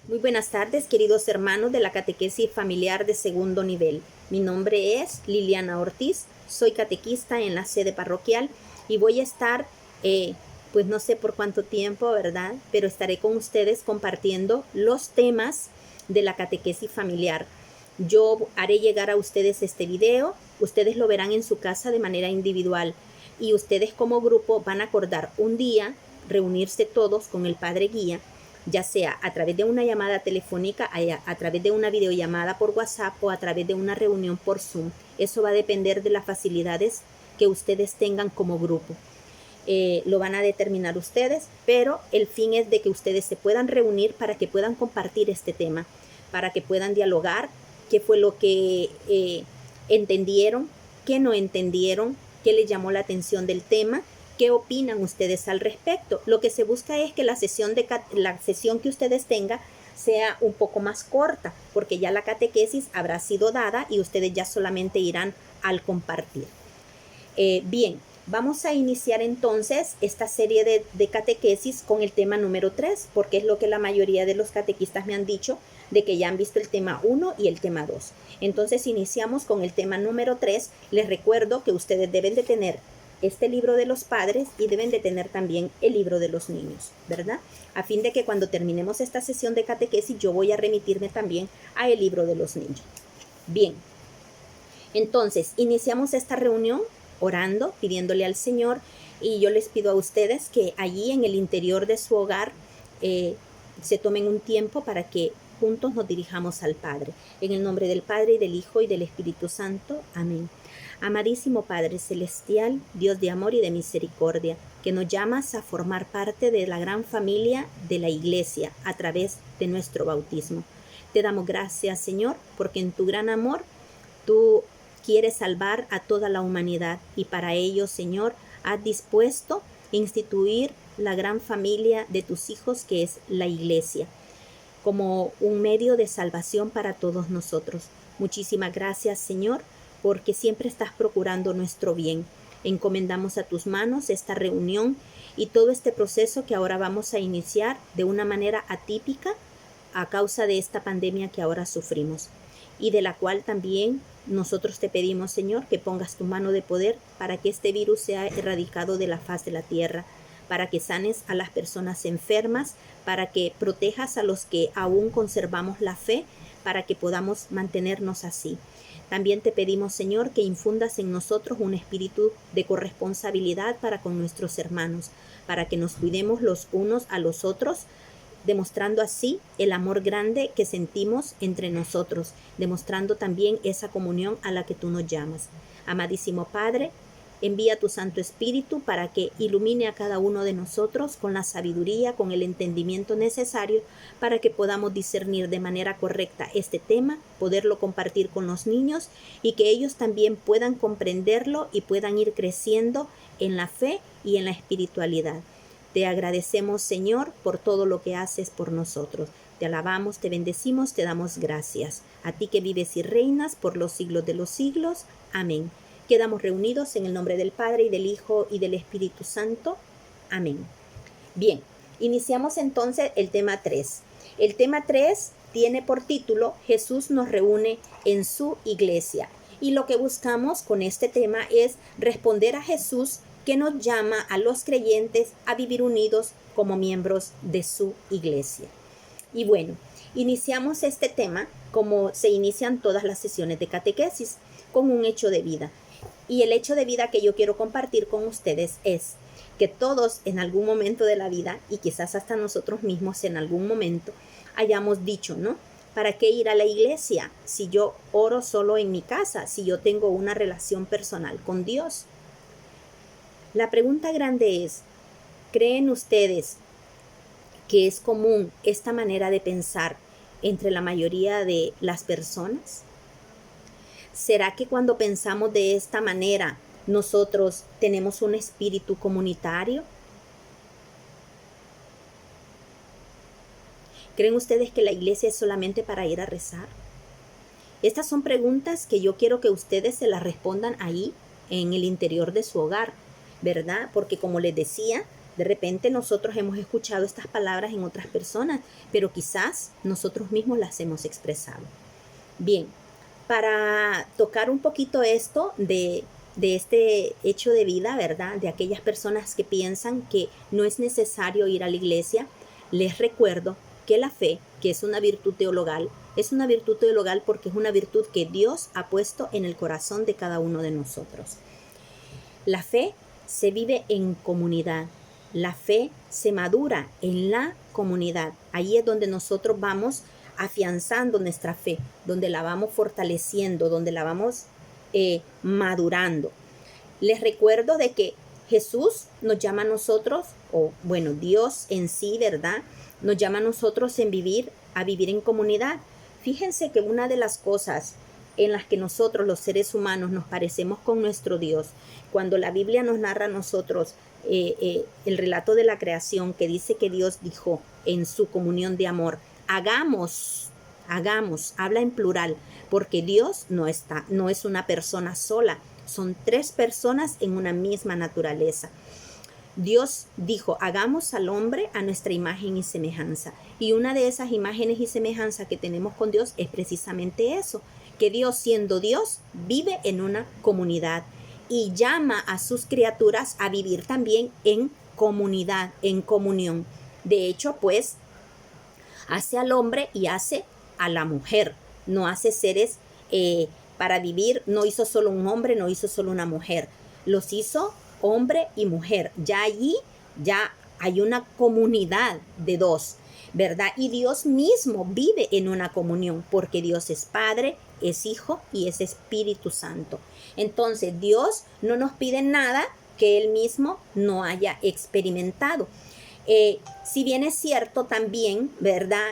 Muy buenas tardes, queridos hermanos de la catequesis familiar de segundo nivel. Mi nombre es Liliana Ortiz, soy catequista en la sede parroquial y voy a estar, pues no sé por cuánto tiempo, ¿verdad? Pero estaré con ustedes compartiendo los temas de la catequesis familiar. Yo haré llegar a ustedes este video, ustedes lo verán en su casa de manera individual y ustedes como grupo van a acordar un día, reunirse todos con el Padre Guía, ya sea a través de una llamada telefónica, a través de una videollamada por WhatsApp o a través de una reunión por Zoom. Eso va a depender de las facilidades que ustedes tengan como grupo. Lo van a determinar ustedes, pero el fin es de que ustedes se puedan reunir para que puedan compartir este tema, para que puedan dialogar qué fue lo que entendieron, qué no entendieron, qué les llamó la atención del tema. ¿Qué opinan ustedes al respecto? Lo que se busca es que la sesión que ustedes tengan sea un poco más corta, porque ya la catequesis habrá sido dada y ustedes ya solamente irán al compartir. Bien, vamos a iniciar entonces esta serie de catequesis con el tema número 3, porque es lo que la mayoría de los catequistas me han dicho, de que ya han visto el tema 1 y el tema 2. Entonces iniciamos con el tema número 3. Les recuerdo que ustedes deben de tener este libro de los padres y deben de tener también el libro de los niños, ¿verdad? A fin de que cuando terminemos esta sesión de catequesis yo voy a remitirme también a el libro de los niños. Bien, entonces iniciamos esta reunión orando, pidiéndole al Señor, y yo les pido a ustedes que allí en el interior de su hogar se tomen un tiempo para que juntos nos dirijamos al Padre. En el nombre del Padre, y del Hijo, y del Espíritu Santo. Amén. Amadísimo Padre Celestial, Dios de amor y de misericordia, que nos llamas a formar parte de la gran familia de la Iglesia a través de nuestro bautismo. Te damos gracias, Señor, porque en tu gran amor tú quieres salvar a toda la humanidad y para ello, Señor, has dispuesto instituir la gran familia de tus hijos que es la Iglesia, como un medio de salvación para todos nosotros. Muchísimas gracias, Señor, porque siempre estás procurando nuestro bien. Encomendamos a tus manos esta reunión y todo este proceso que ahora vamos a iniciar de una manera atípica a causa de esta pandemia que ahora sufrimos y de la cual también nosotros te pedimos, Señor, que pongas tu mano de poder para que este virus sea erradicado de la faz de la tierra, para que sanes a las personas enfermas, para que protejas a los que aún conservamos la fe, para que podamos mantenernos así. También te pedimos, Señor, que infundas en nosotros un espíritu de corresponsabilidad para con nuestros hermanos, para que nos cuidemos los unos a los otros, demostrando así el amor grande que sentimos entre nosotros, demostrando también esa comunión a la que tú nos llamas. Amadísimo Padre, envía tu Santo Espíritu para que ilumine a cada uno de nosotros con la sabiduría, con el entendimiento necesario para que podamos discernir de manera correcta este tema, poderlo compartir con los niños y que ellos también puedan comprenderlo y puedan ir creciendo en la fe y en la espiritualidad. Te agradecemos, Señor, por todo lo que haces por nosotros. Te alabamos, te bendecimos, te damos gracias. A ti que vives y reinas por los siglos de los siglos. Amén. Quedamos reunidos en el nombre del Padre, y del Hijo, y del Espíritu Santo. Amén. Bien, iniciamos entonces el tema 3. El tema 3 tiene por título Jesús nos reúne en su iglesia. Y lo que buscamos con este tema es responder a Jesús, que nos llama a los creyentes a vivir unidos como miembros de su iglesia. Y bueno, iniciamos este tema como se inician todas las sesiones de catequesis, con un hecho de vida. Y el hecho de vida que yo quiero compartir con ustedes es que todos en algún momento de la vida, y quizás hasta nosotros mismos en algún momento, hayamos dicho, ¿no? ¿Para qué ir a la iglesia si yo oro solo en mi casa, si yo tengo una relación personal con Dios? La pregunta grande es, ¿creen ustedes que es común esta manera de pensar entre la mayoría de las personas? ¿Será que cuando pensamos de esta manera nosotros tenemos un espíritu comunitario? ¿Creen ustedes que la iglesia es solamente para ir a rezar? Estas son preguntas que yo quiero que ustedes se las respondan ahí en el interior de su hogar, ¿verdad? Porque como les decía, De repente nosotros hemos escuchado estas palabras en otras personas, pero quizás nosotros mismos las hemos expresado. Bien, para tocar un poquito esto de este hecho de vida, ¿verdad? De aquellas personas que piensan que no es necesario ir a la iglesia, les recuerdo que la fe, que es una virtud teologal, es una virtud teologal porque es una virtud que Dios ha puesto en el corazón de cada uno de nosotros. La fe se vive en comunidad. La fe se madura en la comunidad. Ahí es donde nosotros vamos afianzando nuestra fe, donde la vamos fortaleciendo, donde la vamos madurando. Les recuerdo de que Jesús nos llama a nosotros, o bueno, Dios en sí, ¿verdad? Nos llama a nosotros a vivir en comunidad. Fíjense que una de las cosas en las que nosotros los seres humanos nos parecemos con nuestro Dios, cuando la Biblia nos narra a nosotros el relato de la creación, que dice que Dios dijo en su comunión de amor, hagamos, habla en plural, porque Dios no es una persona sola, son tres personas en una misma naturaleza. Dios dijo, hagamos al hombre a nuestra imagen y semejanza. Y una de esas imágenes y semejanzas que tenemos con Dios es precisamente eso, que Dios, siendo Dios, vive en una comunidad y llama a sus criaturas a vivir también en comunidad, en comunión. De hecho, pues, hace al hombre y hace a la mujer. No hace seres para vivir, no hizo solo un hombre, no hizo solo una mujer. Los hizo hombre y mujer. Ya allí ya hay una comunidad de dos, ¿verdad? Y Dios mismo vive en una comunión, porque Dios es Padre, es Hijo y es Espíritu Santo. Entonces, Dios no nos pide nada que Él mismo no haya experimentado. Si bien es cierto también, ¿verdad?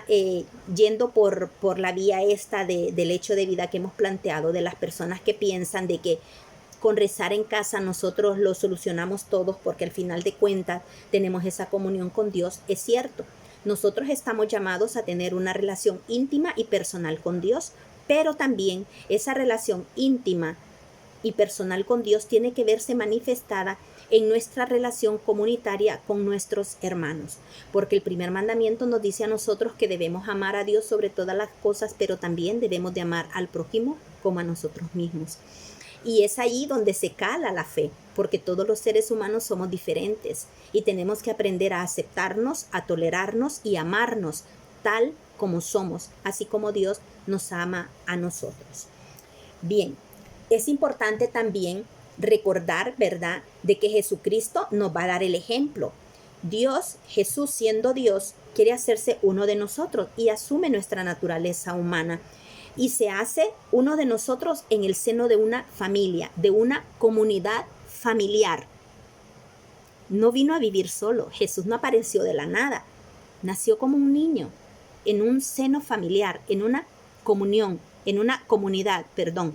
Yendo por la vía esta del hecho de vida que hemos planteado, de las personas que piensan de que con rezar en casa nosotros lo solucionamos todos porque al final de cuentas tenemos esa comunión con Dios, es cierto. Nosotros estamos llamados a tener una relación íntima y personal con Dios, pero también esa relación íntima y personal con Dios tiene que verse manifestada en nuestra relación comunitaria con nuestros hermanos, porque el primer mandamiento nos dice a nosotros que debemos amar a Dios sobre todas las cosas, pero también debemos de amar al prójimo como a nosotros mismos. Y es ahí donde se cala la fe, porque todos los seres humanos somos diferentes y tenemos que aprender a aceptarnos, a tolerarnos y amarnos tal como somos, así como Dios nos ama a nosotros. Bien, es importante también recordar, ¿verdad?, de que Jesucristo nos va a dar el ejemplo. Dios, Jesús siendo Dios, quiere hacerse uno de nosotros y asume nuestra naturaleza humana. Y se hace uno de nosotros en el seno de una familia, de una comunidad familiar. No vino a vivir solo. Jesús no apareció de la nada. Nació como un niño, en un seno familiar, en una comunión, en una comunidad, perdón.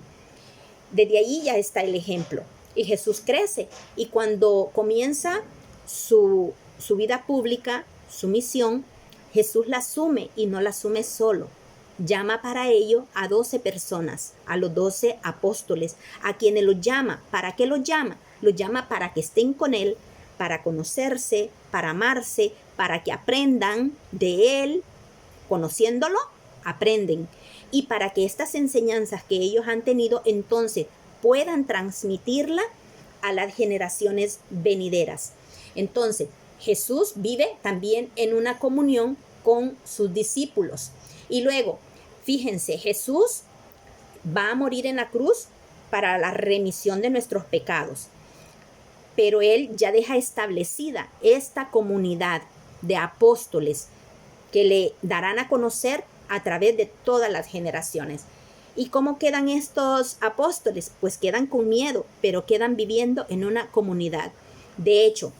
Desde ahí ya está el ejemplo. Y Jesús crece. Y cuando comienza su vida pública, su misión, Jesús la asume y no la asume solo. Llama para ello a 12 personas, a los 12 apóstoles, a quienes los llama. ¿Para qué los llama? Los llama para que estén con Él, para conocerse, para amarse, para que aprendan de Él. Conociéndolo, aprenden. Y para que estas enseñanzas que ellos han tenido, entonces puedan transmitirla a las generaciones venideras. Entonces, Jesús vive también en una comunión con sus discípulos. Y luego, fíjense, Jesús va a morir en la cruz para la remisión de nuestros pecados. Pero Él ya deja establecida esta comunidad de apóstoles que le darán a conocer a través de todas las generaciones. ¿Y cómo quedan estos apóstoles? Pues quedan con miedo, pero quedan viviendo en una comunidad. De hecho,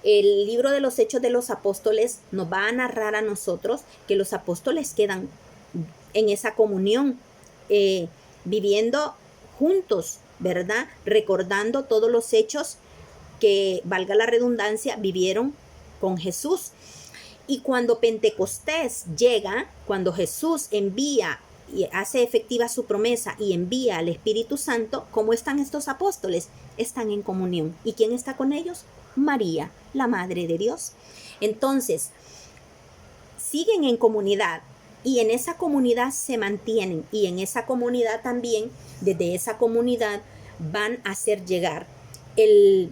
el libro de los Hechos de los Apóstoles nos va a narrar a nosotros que los apóstoles quedan en esa comunión, viviendo juntos, ¿verdad? Recordando todos los hechos que, valga la redundancia, vivieron con Jesús. Y cuando Pentecostés llega, cuando Jesús envía y hace efectiva su promesa y envía al Espíritu Santo, ¿cómo están estos apóstoles? Están en comunión. ¿Y quién está con ellos? María, la Madre de Dios. Entonces, siguen en comunidad y en esa comunidad se mantienen y en esa comunidad también, desde esa comunidad van a hacer llegar el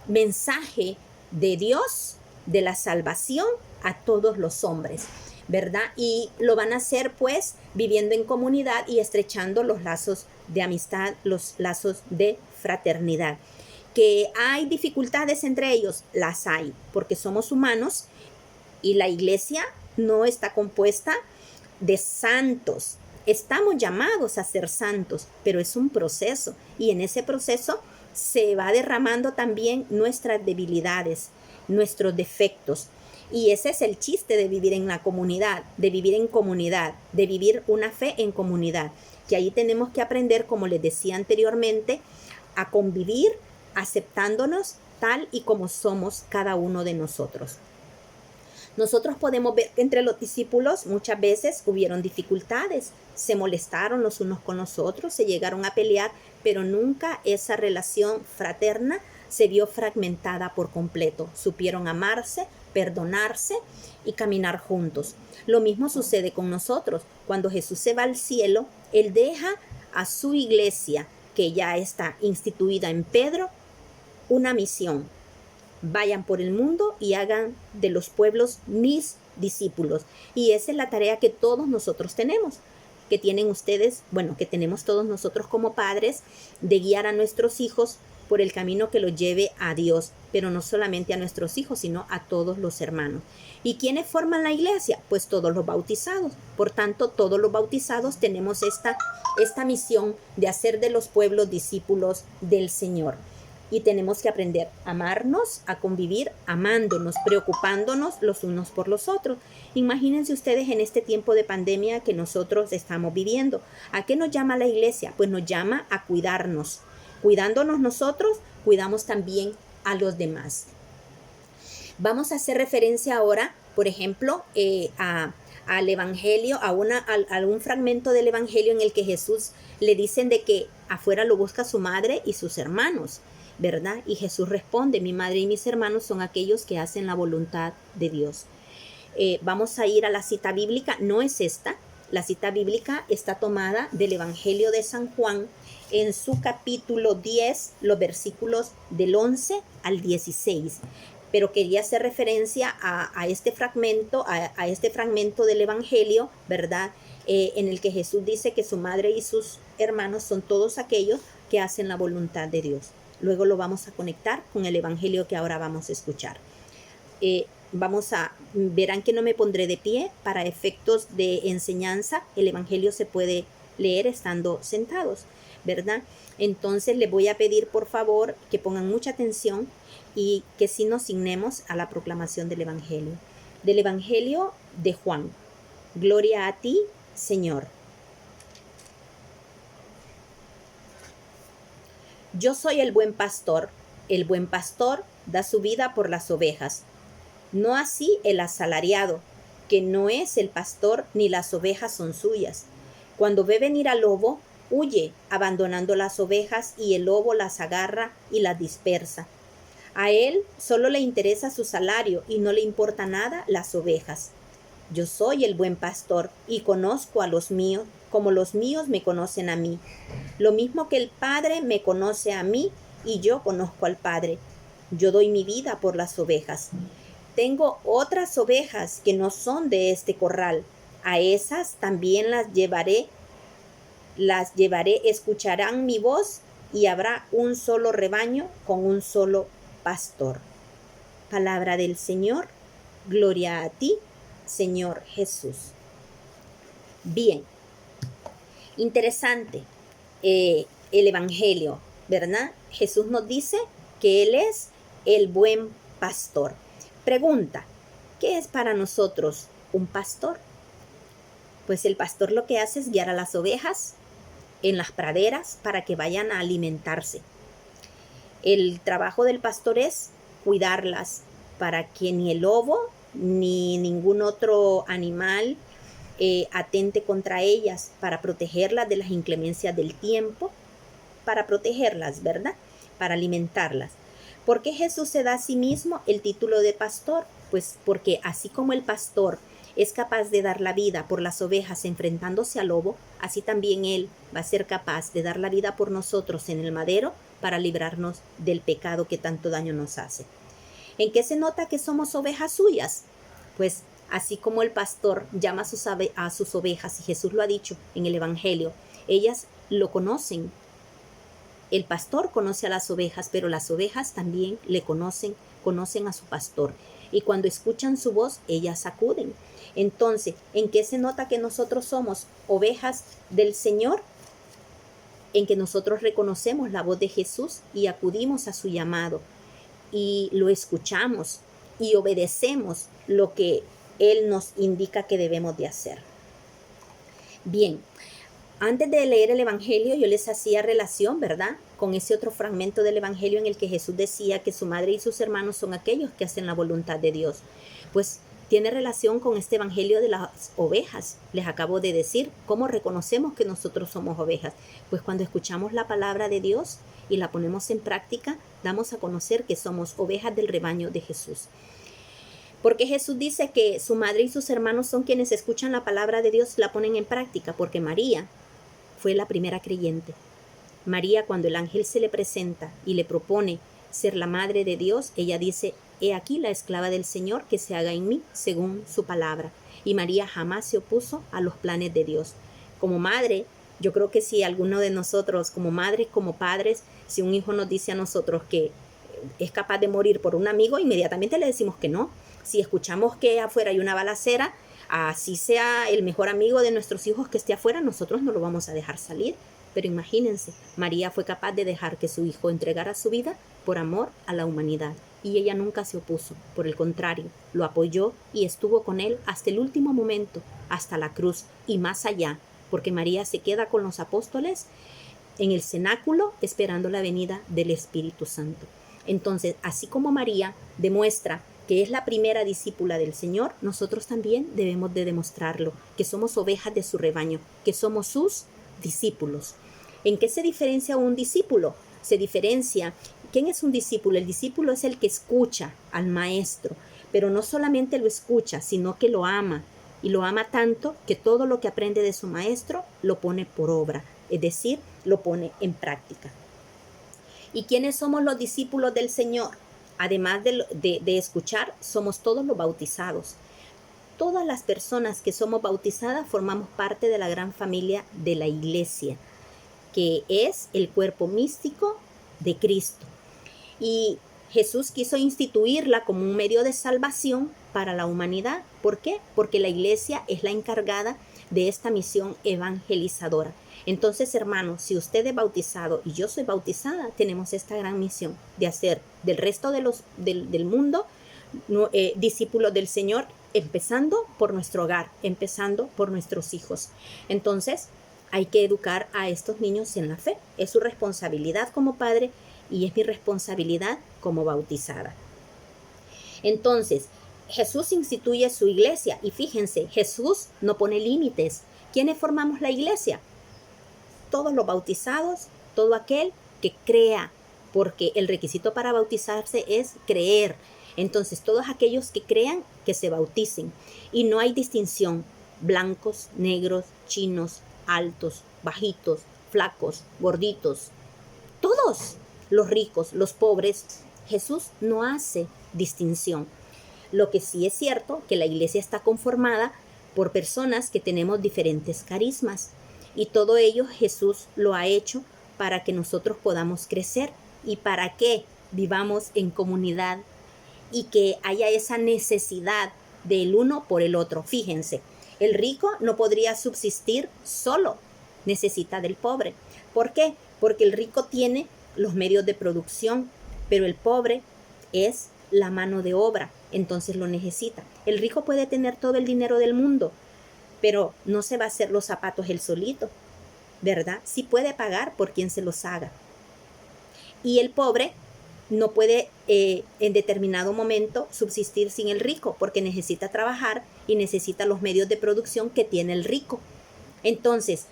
mensaje de Dios, de la salvación a todos los hombres, ¿verdad? Y lo van a hacer pues viviendo en comunidad y estrechando los lazos de amistad, los lazos de fraternidad. Que hay dificultades entre ellos, las hay, porque somos humanos y la iglesia no está compuesta de santos. Estamos llamados a ser santos, pero es un proceso y en ese proceso se va derramando también nuestras debilidades, nuestros defectos. Y ese es el chiste de vivir en la comunidad, de vivir en comunidad, de vivir una fe en comunidad. Que ahí tenemos que aprender, como les decía anteriormente, a convivir aceptándonos tal y como somos cada uno de nosotros. Nosotros podemos ver que entre los discípulos muchas veces hubieron dificultades, se molestaron los unos con los otros, se llegaron a pelear, pero nunca esa relación fraterna se vio fragmentada por completo. Supieron amarse, perdonarse y caminar juntos. Lo mismo sucede con nosotros. Cuando Jesús se va al cielo, Él deja a su iglesia, que ya está instituida en Pedro, una misión. Vayan por el mundo y hagan de los pueblos mis discípulos. Y esa es la tarea que todos nosotros tenemos, que tienen ustedes, bueno, que tenemos todos nosotros como padres, de guiar a nuestros hijos por el camino que los lleve a Dios, pero no solamente a nuestros hijos, sino a todos los hermanos. ¿Y quiénes forman la iglesia? Pues todos los bautizados. Por tanto, todos los bautizados tenemos esta misión de hacer de los pueblos discípulos del Señor. Y tenemos que aprender a amarnos, a convivir, amándonos, preocupándonos los unos por los otros. Imagínense ustedes en este tiempo de pandemia que nosotros estamos viviendo. ¿A qué nos llama la iglesia? Pues nos llama a cuidarnos. Cuidándonos nosotros, cuidamos también a los demás. Vamos a hacer referencia ahora, por ejemplo, al Evangelio, a un fragmento del Evangelio en el que Jesús le dicen de que afuera lo busca su madre y sus hermanos, ¿verdad? Y Jesús responde, mi madre y mis hermanos son aquellos que hacen la voluntad de Dios. Vamos a ir a la cita bíblica, no es esta, la cita bíblica está tomada del Evangelio de San Juan en su capítulo 10, los versículos del 11 al 16. Pero quería hacer referencia a este fragmento, a este fragmento del Evangelio, ¿verdad? En el que Jesús dice que su madre y sus hermanos son todos aquellos que hacen la voluntad de Dios. Luego lo vamos a conectar con el Evangelio que ahora vamos a escuchar. Verán que no me pondré de pie para efectos de enseñanza. El Evangelio se puede leer estando sentados, ¿verdad? Entonces les voy a pedir por favor que pongan mucha atención y que sí nos signemos a la proclamación del Evangelio. Del Evangelio de Juan. Gloria a ti, Señor. Yo soy el buen pastor da su vida por las ovejas. No así el asalariado, que no es el pastor ni las ovejas son suyas. Cuando ve venir al lobo, huye, abandonando las ovejas, y el lobo las agarra y las dispersa. A él solo le interesa su salario y no le importa nada las ovejas. Yo soy el buen pastor y conozco a los míos como los míos me conocen a mí. Lo mismo que el Padre me conoce a mí y yo conozco al Padre. Yo doy mi vida por las ovejas. Tengo otras ovejas que no son de este corral. A esas también las llevaré, escucharán mi voz y habrá un solo rebaño con un solo pastor. Palabra del Señor. Gloria a ti, Señor Jesús. Bien, interesante el Evangelio, ¿verdad? Jesús nos dice que Él es el buen pastor. Pregunta, ¿qué es para nosotros un pastor? Pues el pastor lo que hace es guiar a las ovejas en las praderas para que vayan a alimentarse. El trabajo del pastor es cuidarlas para que ni el lobo ni ningún otro animal atente contra ellas, para protegerlas de las inclemencias del tiempo, para protegerlas, ¿verdad? Para alimentarlas. ¿Por qué Jesús se da a sí mismo el título de pastor? Pues porque así como el pastor es capaz de dar la vida por las ovejas enfrentándose al lobo, así también Él va a ser capaz de dar la vida por nosotros en el madero para librarnos del pecado que tanto daño nos hace. ¿En qué se nota que somos ovejas suyas? Pues así como el pastor llama a sus ovejas, y Jesús lo ha dicho en el Evangelio, ellas lo conocen. El pastor conoce a las ovejas, pero las ovejas también le conocen a su pastor. Y cuando escuchan su voz, ellas acuden. Entonces, ¿en qué se nota que nosotros somos ovejas del Señor? En que nosotros reconocemos la voz de Jesús y acudimos a su llamado y lo escuchamos y obedecemos lo que Él nos indica que debemos de hacer. Bien, antes de leer el Evangelio yo les hacía relación, ¿verdad?, con ese otro fragmento del Evangelio en el que Jesús decía que su madre y sus hermanos son aquellos que hacen la voluntad de Dios. Pues tiene relación con este Evangelio de las ovejas. Les acabo de decir cómo reconocemos que nosotros somos ovejas. Pues cuando escuchamos la palabra de Dios y la ponemos en práctica, damos a conocer que somos ovejas del rebaño de Jesús. Porque Jesús dice que su madre y sus hermanos son quienes escuchan la palabra de Dios y la ponen en práctica, porque María fue la primera creyente. María, cuando el ángel se le presenta y le propone ser la madre de Dios, ella dice: he aquí la esclava del Señor, que se haga en mí según su palabra. Y María jamás se opuso a los planes de Dios. Como madre, yo creo que si alguno de nosotros, como madres, como padres, si un hijo nos dice a nosotros que es capaz de morir por un amigo, inmediatamente le decimos que no. Si escuchamos que afuera hay una balacera, así sea el mejor amigo de nuestros hijos que esté afuera, nosotros no lo vamos a dejar salir. Pero imagínense, María fue capaz de dejar que su hijo entregara su vida por amor a la humanidad. Y ella nunca se opuso, por el contrario, lo apoyó y estuvo con él hasta el último momento, hasta la cruz y más allá, porque María se queda con los apóstoles en el cenáculo esperando la venida del Espíritu Santo. Entonces, así como María demuestra que es la primera discípula del Señor, nosotros también debemos de demostrarlo, que somos ovejas de su rebaño, que somos sus discípulos. ¿En qué se diferencia un discípulo? Se diferencia. ¿Quién es un discípulo? El discípulo es el que escucha al maestro, pero no solamente lo escucha, sino que lo ama, y lo ama tanto que todo lo que aprende de su maestro lo pone por obra, es decir, lo pone en práctica. ¿Y quiénes somos los discípulos del Señor? Además de escuchar, somos todos los bautizados. Todas las personas que somos bautizadas formamos parte de la gran familia de la Iglesia, que es el cuerpo místico de Cristo. Y Jesús quiso instituirla como un medio de salvación para la humanidad. ¿Por qué? Porque la Iglesia es la encargada de esta misión evangelizadora. Entonces, hermanos, si usted es bautizado y yo soy bautizada, tenemos esta gran misión de hacer del resto del mundo discípulos del Señor, empezando por nuestro hogar, empezando por nuestros hijos. Entonces, hay que educar a estos niños en la fe. Es su responsabilidad como padre y es mi responsabilidad como bautizada. Entonces, Jesús instituye su iglesia y fíjense, Jesús no pone límites. ¿Quiénes formamos la iglesia? Todos los bautizados, todo aquel que crea, porque el requisito para bautizarse es creer. Entonces, todos aquellos que crean, que se bauticen. Y no hay distinción, blancos, negros, chinos, altos, bajitos, flacos, gorditos. Todos, los ricos, los pobres. Jesús no hace distinción. Lo que sí es cierto, que la iglesia está conformada por personas que tenemos diferentes carismas. Y todo ello Jesús lo ha hecho para que nosotros podamos crecer y para que vivamos en comunidad y que haya esa necesidad del uno por el otro. Fíjense, el rico no podría subsistir solo, necesita del pobre. ¿Por qué? Porque el rico tiene los medios de producción, pero el pobre es la mano de obra, entonces lo necesita. El rico puede tener todo el dinero del mundo, pero no se va a hacer los zapatos él solito, ¿verdad? Sí puede pagar por quien se los haga. Y el pobre no puede en determinado momento subsistir sin el rico, porque necesita trabajar y necesita los medios de producción que tiene el rico. Entonces,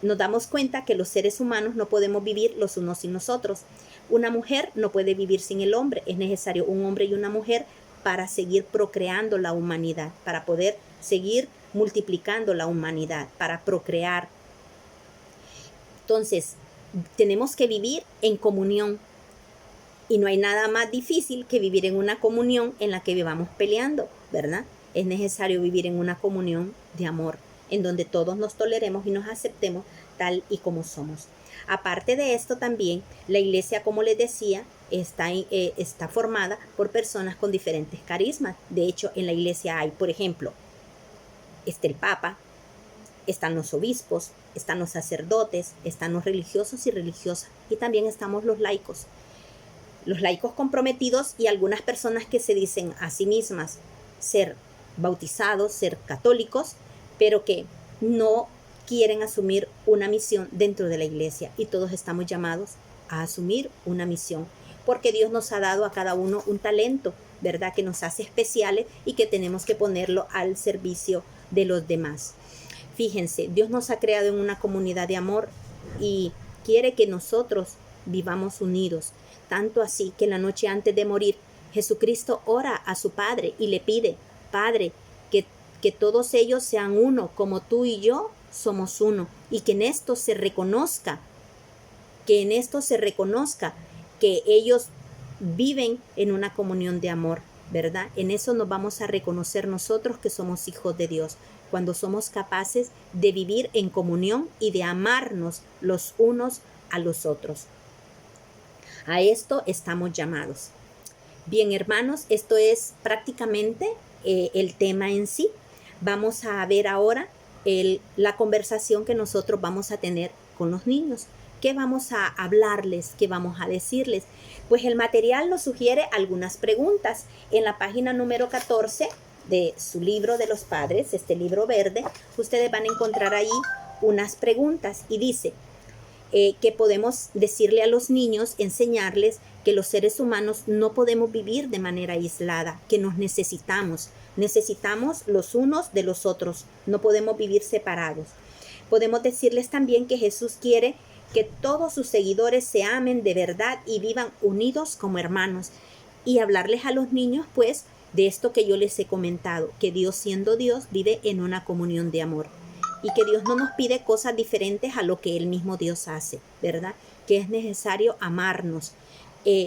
nos damos cuenta que los seres humanos no podemos vivir los unos sin los otros. Una mujer no puede vivir sin el hombre. Es necesario un hombre y una mujer para seguir procreando la humanidad, para poder seguir multiplicando la humanidad, para procrear. Entonces, tenemos que vivir en comunión. Y no hay nada más difícil que vivir en una comunión en la que vivamos peleando, ¿verdad? Es necesario vivir en una comunión de amor, en donde todos nos toleremos y nos aceptemos tal y como somos. Aparte de esto también, la iglesia, como les decía, está formada por personas con diferentes carismas. De hecho, en la iglesia hay, por ejemplo, está el Papa, están los obispos, están los sacerdotes, están los religiosos y religiosas, y también estamos los laicos. Los laicos comprometidos y algunas personas que se dicen a sí mismas ser bautizados, ser católicos, pero que no quieren asumir una misión dentro de la iglesia, y todos estamos llamados a asumir una misión, porque Dios nos ha dado a cada uno un talento, ¿verdad? Que nos hace especiales y que tenemos que ponerlo al servicio de los demás. Fíjense, Dios nos ha creado en una comunidad de amor y quiere que nosotros vivamos unidos, tanto así que la noche antes de morir, Jesucristo ora a su Padre y le pide: Padre, que todos ellos sean uno, como tú y yo somos uno, y que en esto se reconozca, que ellos viven en una comunión de amor, ¿verdad? En eso nos vamos a reconocer nosotros que somos hijos de Dios, cuando somos capaces de vivir en comunión y de amarnos los unos a los otros. A esto estamos llamados. Bien, hermanos, esto es prácticamente el tema en sí. Vamos a ver ahora la conversación que nosotros vamos a tener con los niños. ¿Qué vamos a hablarles? ¿Qué vamos a decirles? Pues el material nos sugiere algunas preguntas. En la página número 14 de su libro de los padres, este libro verde, ustedes van a encontrar ahí unas preguntas y dice que podemos decirle a los niños, enseñarles que los seres humanos no podemos vivir de manera aislada, que nos necesitamos los unos de los otros, no podemos vivir separados. Podemos decirles también que Jesús quiere que todos sus seguidores se amen de verdad y vivan unidos como hermanos, y hablarles a los niños pues de esto que yo les he comentado, que Dios, siendo Dios, vive en una comunión de amor y que Dios no nos pide cosas diferentes a lo que Él mismo Dios hace, ¿verdad? Que es necesario amarnos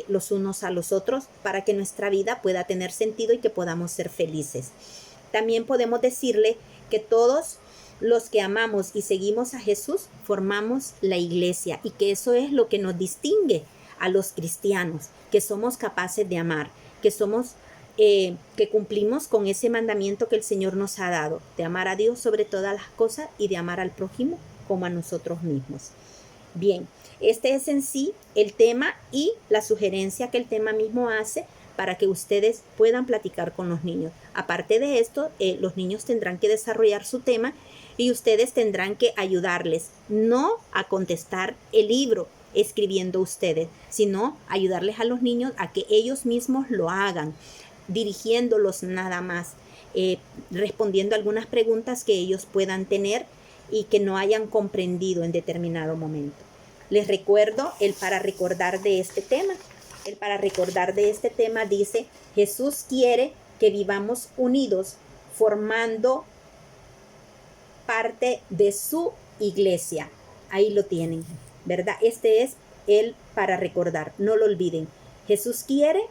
los unos a los otros para que nuestra vida pueda tener sentido y que podamos ser felices. También podemos decirle que todos los que amamos y seguimos a Jesús formamos la iglesia, y que eso es lo que nos distingue a los cristianos, que somos capaces de amar, que cumplimos con ese mandamiento que el Señor nos ha dado, de amar a Dios sobre todas las cosas y de amar al prójimo como a nosotros mismos. Bien, este es en sí el tema y la sugerencia que el tema mismo hace para que ustedes puedan platicar con los niños. Aparte de esto, los niños tendrán que desarrollar su tema y ustedes tendrán que ayudarles, no a contestar el libro escribiendo ustedes, sino ayudarles a los niños a que ellos mismos lo hagan, dirigiéndolos nada más, respondiendo algunas preguntas que ellos puedan tener y que no hayan comprendido en determinado momento. Les recuerdo el para recordar de este tema. El para recordar de este tema dice: Jesús quiere que vivamos unidos, formando parte de su iglesia. Ahí lo tienen, ¿verdad? Este es el para recordar, no lo olviden. Jesús quiere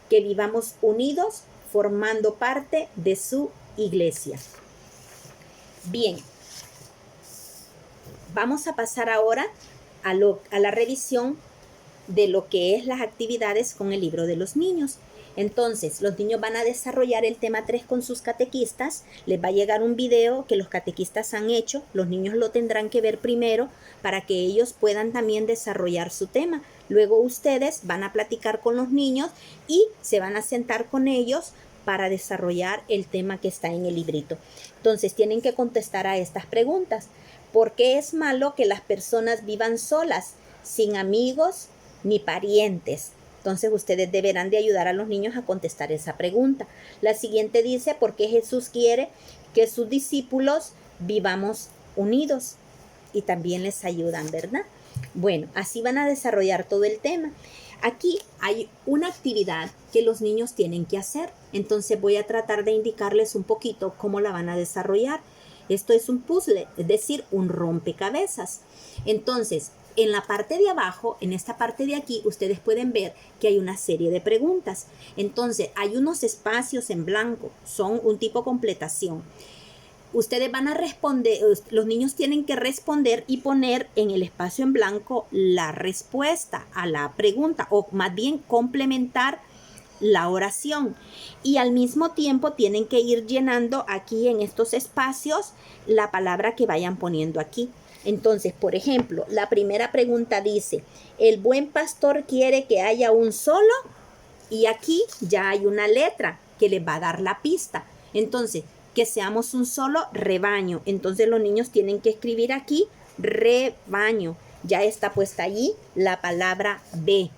que vivamos unidos, formando parte de su iglesia. Bien, vamos a pasar ahora a la revisión de lo que es las actividades con el libro de los niños. Entonces, los niños van a desarrollar el tema 3 con sus catequistas. Les va a llegar un video que los catequistas han hecho. Los niños lo tendrán que ver primero para que ellos puedan también desarrollar su tema. Luego ustedes van a platicar con los niños y se van a sentar con ellos para desarrollar el tema que está en el librito. Entonces, tienen que contestar a estas preguntas. ¿Por qué es malo que las personas vivan solas, sin amigos ni parientes? Entonces ustedes deberán de ayudar a los niños a contestar esa pregunta. La siguiente dice: ¿por qué Jesús quiere que sus discípulos vivamos unidos? Y también les ayudan, ¿verdad? Bueno, así van a desarrollar todo el tema. Aquí hay una actividad que los niños tienen que hacer. Entonces voy a tratar de indicarles un poquito cómo la van a desarrollar. Esto es un puzzle, es decir, un rompecabezas. Entonces, en la parte de abajo, en esta parte de aquí, ustedes pueden ver que hay una serie de preguntas. Entonces, hay unos espacios en blanco, son un tipo completación. Ustedes van a responder, los niños tienen que responder y poner en el espacio en blanco la respuesta a la pregunta, o más bien complementar la oración, y al mismo tiempo tienen que ir llenando aquí en estos espacios la palabra que vayan poniendo aquí. Entonces, por ejemplo, la primera pregunta dice, ¿el buen pastor quiere que haya un solo? Y aquí ya hay una letra que les va a dar la pista. Entonces, que seamos un solo rebaño. Entonces los niños tienen que escribir aquí rebaño. Ya está puesta allí la palabra B.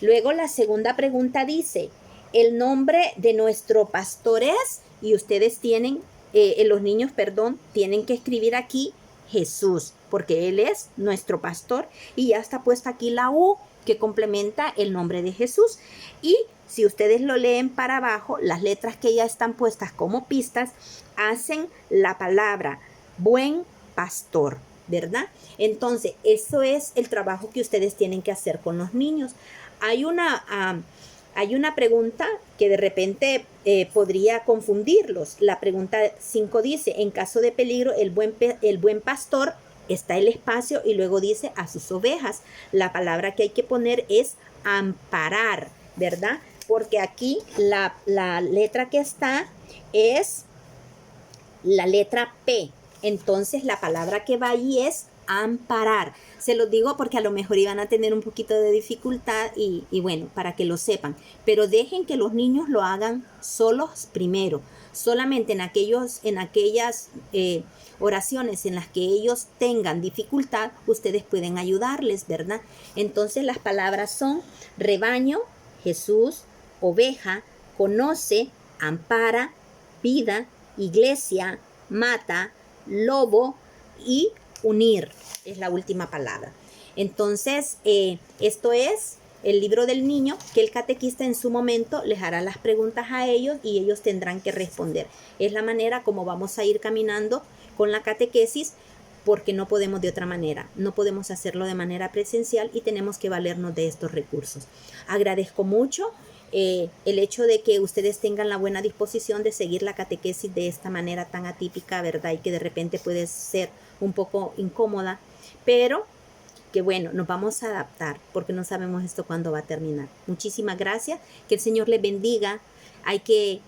Luego la segunda pregunta dice, el nombre de nuestro pastor es, y ustedes tienen, los niños, perdón, tienen que escribir aquí Jesús, porque Él es nuestro pastor, y ya está puesta aquí la U que complementa el nombre de Jesús. Y si ustedes lo leen para abajo, las letras que ya están puestas como pistas hacen la palabra buen pastor, ¿verdad? Entonces, eso es el trabajo que ustedes tienen que hacer con los niños. Hay una pregunta que de repente podría confundirlos. La pregunta 5 dice, en caso de peligro, el buen pastor, está el espacio y luego dice a sus ovejas. La palabra que hay que poner es amparar, ¿verdad? Porque aquí la letra que está es la letra P. Entonces la palabra que va ahí es amparar. Se los digo porque a lo mejor iban a tener un poquito de dificultad y bueno, para que lo sepan. Pero dejen que los niños lo hagan solos primero. Solamente en aquellas oraciones en las que ellos tengan dificultad, ustedes pueden ayudarles, ¿verdad? Entonces las palabras son rebaño, Jesús, oveja, conoce, ampara, vida, iglesia, mata, lobo y unir es la última palabra. Entonces, esto es el libro del niño, que el catequista en su momento les hará las preguntas a ellos y ellos tendrán que responder. Es la manera como vamos a ir caminando con la catequesis, porque no podemos de otra manera, no podemos hacerlo de manera presencial y tenemos que valernos de estos recursos. Agradezco mucho el hecho de que ustedes tengan la buena disposición de seguir la catequesis de esta manera tan atípica, ¿verdad? Y que de repente puede ser un poco incómoda, pero que bueno, nos vamos a adaptar porque no sabemos esto cuándo va a terminar. Muchísimas gracias, que el Señor les bendiga. Hay que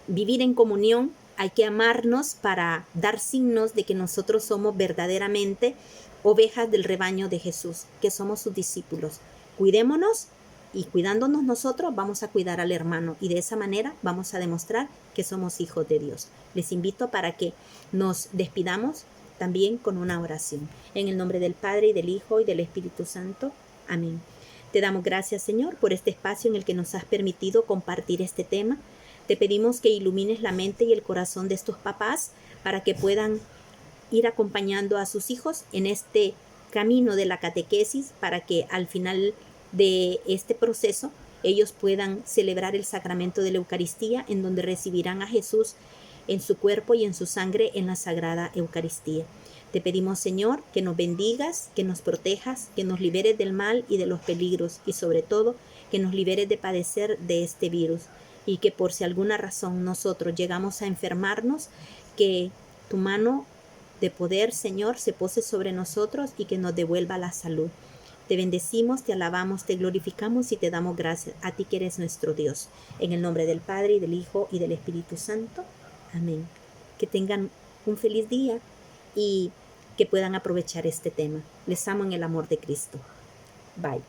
vivir en comunión, hay que amarnos para dar signos de que nosotros somos verdaderamente ovejas del rebaño de Jesús, que somos sus discípulos. Cuidémonos y cuidándonos nosotros vamos a cuidar al hermano y de esa manera vamos a demostrar que somos hijos de Dios. Les invito para que nos despidamos también con una oración. En el nombre del Padre y del Hijo y del Espíritu Santo. Amén. Te damos gracias, Señor, por este espacio en el que nos has permitido compartir este tema. Te pedimos que ilumines la mente y el corazón de estos papás para que puedan ir acompañando a sus hijos en este camino de la catequesis, para que al final de este proceso ellos puedan celebrar el sacramento de la Eucaristía, en donde recibirán a Jesús en su cuerpo y en su sangre en la Sagrada Eucaristía. Te pedimos, Señor, que nos bendigas, que nos protejas, que nos liberes del mal y de los peligros y sobre todo que nos liberes de padecer de este virus, y que por si alguna razón nosotros llegamos a enfermarnos, que tu mano de poder, Señor, se pose sobre nosotros y que nos devuelva la salud. Te bendecimos, te alabamos, te glorificamos y te damos gracias a ti que eres nuestro Dios. En el nombre del Padre y del Hijo y del Espíritu Santo. Amén. Que tengan un feliz día y que puedan aprovechar este tema. Les amo en el amor de Cristo. Bye.